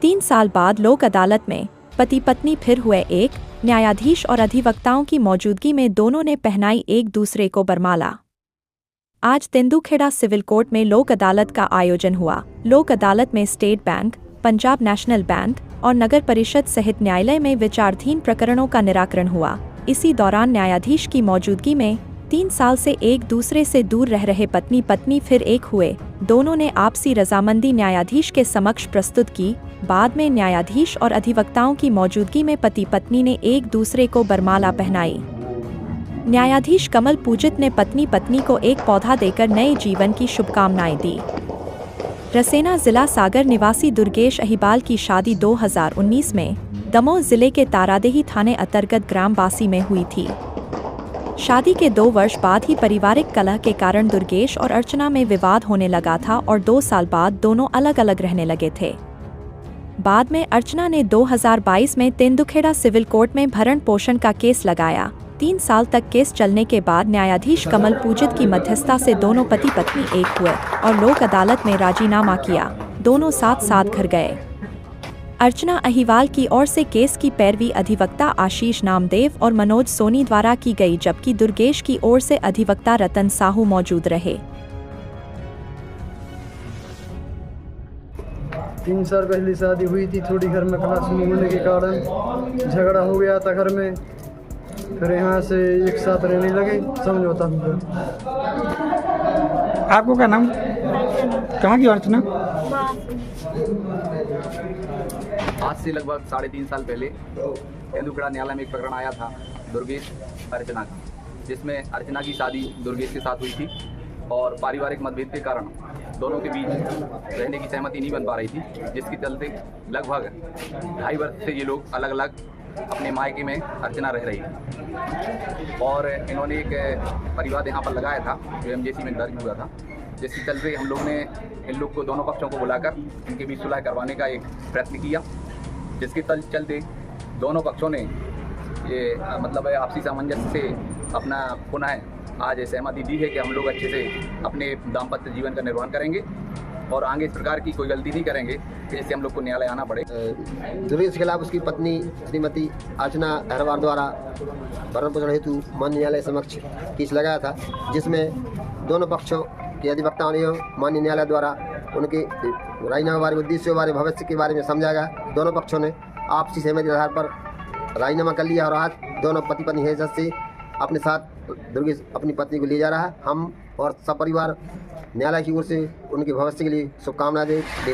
3 साल बाद लोक अदालत में पति पत्नी फिर हुए एक। न्यायाधीश और अधिवक्ताओं की मौजूदगी में दोनों ने पहनाई एक दूसरे को बरमाला। आज तेंदुखेड़ा सिविल कोर्ट में लोक अदालत का आयोजन हुआ। लोक अदालत में state bank, Punjab national bank और नगर परिषद सहित न्यायालय में विचाराधीन प्रकरणों का निराकरण हुआ। इसी दौरान न्यायाधीश की मौजूदगी में 3 साल से एक दूसरे से दूर रह रहे पत्नी पत्नी फिर एक हुए। दोनों ने आपसी रजामंदी न्यायाधीश के समक्ष प्रस्तुत की। बाद में न्यायाधीश और अधिवक्ताओं की मौजूदगी में पति पत्नी ने एक दूसरे को बरमाला पहनाई। न्यायाधीश कमल पूजित ने पत्नी पत्नी को एक पौधा देकर नए जीवन की शुभकामनाएं दी। रसेना जिला सागर निवासी दुर्गेश अहिबाल की शादी 2019 में दमोह जिले के तारादेही थाने अंतर्गत ग्राम बासी में हुई थी। शादी के 2 वर्ष बाद ही पारिवारिक कलह के कारण दुर्गेश और अर्चना में विवाद होने लगा था और 2 साल बाद दोनों अलग अलग रहने लगे थे। बाद में अर्चना ने 2022 में तेंदुखेड़ा सिविल कोर्ट में भरण पोषण का केस लगाया। 3 साल तक केस चलने के बाद न्यायाधीश कमल पूजित की मध्यस्थता से दोनों पति पत्नी एक हुए और लोक अदालत में राजीनामा किया। दोनों साथ साथ घर गए। अर्चना अहिवाल की ओर से केस की पैरवी अधिवक्ता आशीष नामदेव और मनोज सोनी द्वारा की गई, जबकि दुर्गेश की ओर से अधिवक्ता रतन साहू मौजूद रहे। 3 साल पहले शादी हुई थी। थोड़ी घर में कलह होने के कारण झगड़ा हो गया था घर में। फिर यहाँ से एक साथ रहने लगे, समझौता हुआ। आपको क्या नाम, कहाँ की अर्चना? आज से लगभग 3.5 साल पहले तेंदुखेड़ा न्यायालय में एक प्रकरण आया था दुर्गेश अर्चना का, जिसमें अर्चना की शादी दुर्गेश के साथ हुई थी और पारिवारिक मतभेद के कारण दोनों के बीच रहने की सहमति नहीं बन पा रही थी, जिसके चलते लगभग 2.5 वर्ष से ये लोग अलग अलग अपने मायके में अर्चना रह रही थी और इन्होंने एक परिवाद यहाँ पर लगाया था जो एमजेसी में दर्ज हुआ था, जिसके चलते हम लोग ने इन लोग को दोनों पक्षों को बुलाकर इनके बीच सुलह करवाने का एक प्रयत्न किया, जिसके चलते दोनों पक्षों ने ये मतलब आपसी सामंजस्य से अपना पुनः आज सहमति दी है कि हम लोग अच्छे से अपने दाम्पत्य जीवन का निर्वहन करेंगे और आगे इस प्रकार की कोई गलती नहीं करेंगे कि जिससे हम लोग को न्यायालय आना पड़े। दुर्गेश के खिलाफ उसकी पत्नी श्रीमती अर्चना अहिरवार द्वारा भरण पोषण हेतु माननीय न्यायालय समक्ष केस लगाया था, जिसमें दोनों पक्षों के अधिवक्ताओं ने माननीय न्यायालय द्वारा उनके राजीनामा बारे उद्देश्यों बारे भविष्य के बारे में समझाया गया। दोनों पक्षों ने आपसी सहमति के आधार पर राजीनामा कर लिया और आज दोनों पति पत्नी हैसियत से अपने साथ दुर्गेश अपनी पत्नी को ले जा रहा है। हम और सब परिवार न्यायालय की ओर से उनके भविष्य के लिए शुभकामनाएं देते हैं।